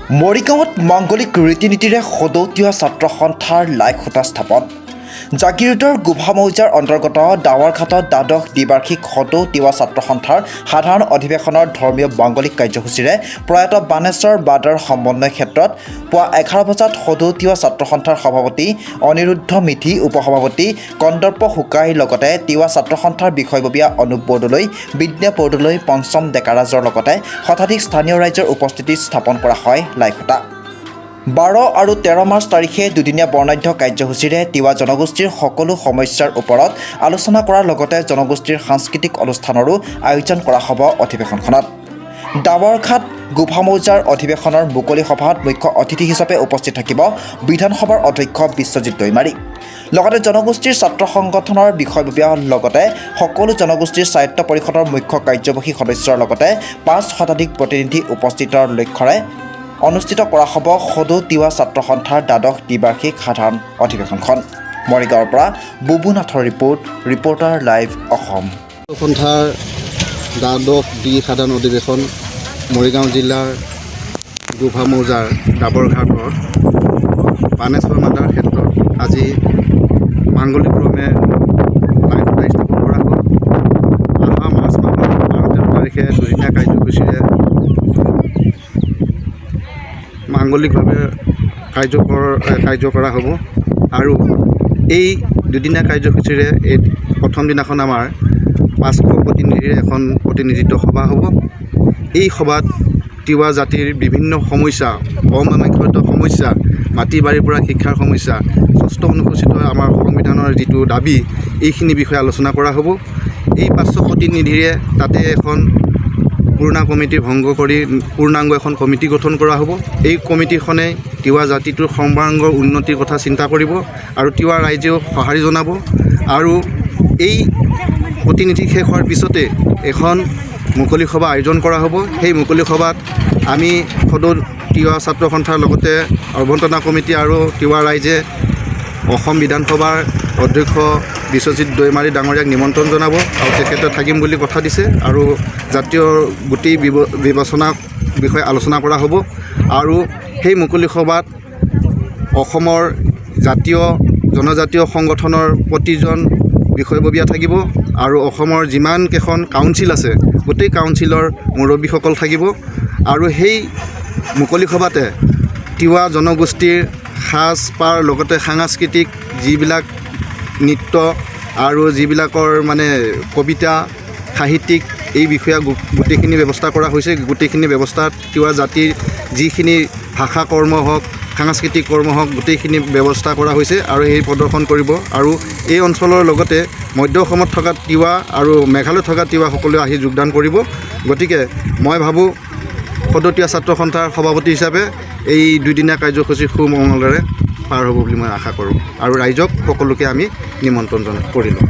মৰিগাঁৱত মাংগলিক ৰীতি নীতিৰে সদৌতীয়া ছাত্ৰ সন্থাৰ লাই খুঁটা স্থাপন। জাগিৰোডৰ গোভা মৌজাৰ অন্তৰ্গত ডাৱাৰঘাটত দ্বাদশ দ্বিবাৰ্ষিক সদৌ তিৱা ছাত্ৰ সন্থাৰ সাধাৰণ অধিৱেশনৰ ধৰ্মীয় মাংগলিক কাৰ্যসূচীৰে প্ৰয়াত বানেশ্বৰ বাদাৰ সমন্বয় ক্ষেত্ৰত পুৱা 11 বজাত সদৌ তিৱা ছাত্ৰ সন্থাৰ সভাপতি অনিৰুদ্ধ মিথি, উপসভাপতি কন্দৰ্প শুকাইৰ লগতে তিৱা ছাত্ৰ সন্থাৰ বিষয়ববীয়া অনুপ বৰদলৈ, বিদ্যা বৰদলৈ, পঞ্চম ডেকাৰাজৰ লগতে শতাধিক স্থানীয় ৰাইজৰ উপস্থিতিত স্থাপন কৰা হয় লাই খুঁটা। 12 আৰু 13 মাৰ্চ তাৰিখে দুদিনীয়া বৰ্ণাঢ্য কাৰ্যসূচীৰে তিৱা জনগোষ্ঠীৰ সকলো সমস্যাৰ ওপৰত আলোচনা কৰাৰ লগতে জনগোষ্ঠীৰ সাংস্কৃতিক অনুষ্ঠানৰো আয়োজন কৰা হ'ব। অধিৱেশনখনত ডাৱাৰঘাট গোভা মৌজাৰ অধিৱেশনৰ মুকলি সভাত মুখ্য অতিথি হিচাপে উপস্থিত থাকিব বিধানসভাৰ অধ্যক্ষ বিশ্বজিৎ দৈমাৰী। লগতে জনগোষ্ঠীৰ ছাত্ৰ সংগঠনৰ বিষয়ববীয়া লগতে সকলো জনগোষ্ঠীৰ স্বায়ত্ব পৰিষদৰ মুখ্য কাৰ্যবাহী সদস্যৰ লগতে 5 শতাধিক প্ৰতিনিধি উপস্থিতৰ লক্ষ্যৰে অনুষ্ঠিত কৰা হ'ব সদৌ তিৱা ছাত্ৰ সন্থাৰ দ্বাদশ দ্বিবাৰ্ষিক সাধাৰণ অধিৱেশনখন। মৰিগাঁৱৰ পৰা বুবু নাথৰ ৰিপৰ্টাৰ লাইভ অসম। সন্থাৰ দ্বাদশ সাধাৰণ অধিৱেশন মৰিগাঁও জিলাৰ গোভা মৌজাৰ ডাবৰঘাটৰ বানেশ্বৰ বাদাৰ ক্ষেত্ৰত আজি মাংগলিক ক্ৰমে লাই খুঁটা স্থাপন কৰা হ'ল। অহা মাৰ্চ মাহৰ 13 তাৰিখে দুদিনীয়া কাৰ্যসূচীৰে মাংগলিকভাৱে কাৰ্য কৰা হ'ব। আৰু এই দুদিনীয়া কাৰ্যসূচীৰে এই প্ৰথম দিনাখন আমাৰ 500 প্ৰতিনিধিৰ এখন প্ৰতিনিধিত্ব সভা হ'ব। এই সভাত তিৱা জাতিৰ বিভিন্ন সমস্যা, অমীমাংসিত সমস্যা, মাটি বাৰীৰ পৰা শিক্ষাৰ সমস্যা, ষষ্ঠ অনুসূচিত আমাৰ সংবিধানৰ যিটো দাবী, এইখিনি বিষয়ে আলোচনা কৰা হ'ব। এই 500 প্ৰতিনিধিৰে তাতে এখন পুৰণা কমিটি ভংগ কৰি পূৰ্ণাংগ এখন কমিটি গঠন কৰা হ'ব। এই কমিটিখনে তিৱা জাতিটোৰ সৰ্বাংগ উন্নতিৰ কথা চিন্তা কৰিব আৰু তিৱা ৰাইজেও সঁহাৰি জনাব। আৰু এই প্ৰতিনিধি শেষ হোৱাৰ পিছতে এখন মুকলি সভা আয়োজন কৰা হ'ব। সেই মুকলি সভাত আমি সদৌ তিৱা ছাত্ৰ সন্থাৰ লগতে অভ্যন্তৰীণ কমিটি আৰু তিৱা ৰাইজে অসম বিধানসভাৰ অধ্যক্ষ বিশ্বজিৎ দৈমাৰী ডাঙৰীয়াক নিমন্ত্ৰণ জনাব আৰু তেখেতে থাকিম বুলি কথা দিছে। আৰু জাতীয় গোটেই বিবেচনাৰ বিষয়ে আলোচনা কৰা হ'ব। আৰু সেই মুকলি সভাত অসমৰ জাতীয় জনজাতীয় সংগঠনৰ প্ৰতিজন বিষয়ববীয়া থাকিব আৰু অসমৰ যিমান কেইখন কাউন্সিল আছে গোটেই কাউন্সিলৰ মুৰব্বীসকল থাকিব। আৰু সেই মুকলি সভাতে তিৱা জনগোষ্ঠীৰ সাজপাৰ লগতে সাংস্কৃতিক যিবিলাক নৃত্য আৰু যিবিলাকৰ কবিতা সাহিত্যিক এই বিষয়ে গোটেইখিনি ব্যৱস্থা কৰা হৈছে। গোটেইখিনি ব্যৱস্থাত তিৱা জাতিৰ যিখিনি ভাষা কৰ্ম হওক, সাংস্কৃতিক কৰ্ম হওক, গোটেইখিনি ব্যৱস্থা কৰা হৈছে আৰু সেই প্ৰদৰ্শন কৰিব। আৰু এই অঞ্চলৰ লগতে মধ্য অসমত থকা তিৱা আৰু মেঘালয়ত থকা তিৱা সকলোৱে আহি যোগদান কৰিব। গতিকে মই ভাবোঁ সদৌ তিৱা ছাত্ৰ সন্থাৰ সভাপতি হিচাপে এই দুদিনীয়া কাৰ্যসূচী সুমংগলেৰে পাৰ হ'ব বুলি মই আশা কৰোঁ আৰু ৰাইজক সকলোকে আমি নিমন্ত্ৰণ কৰিলোঁ।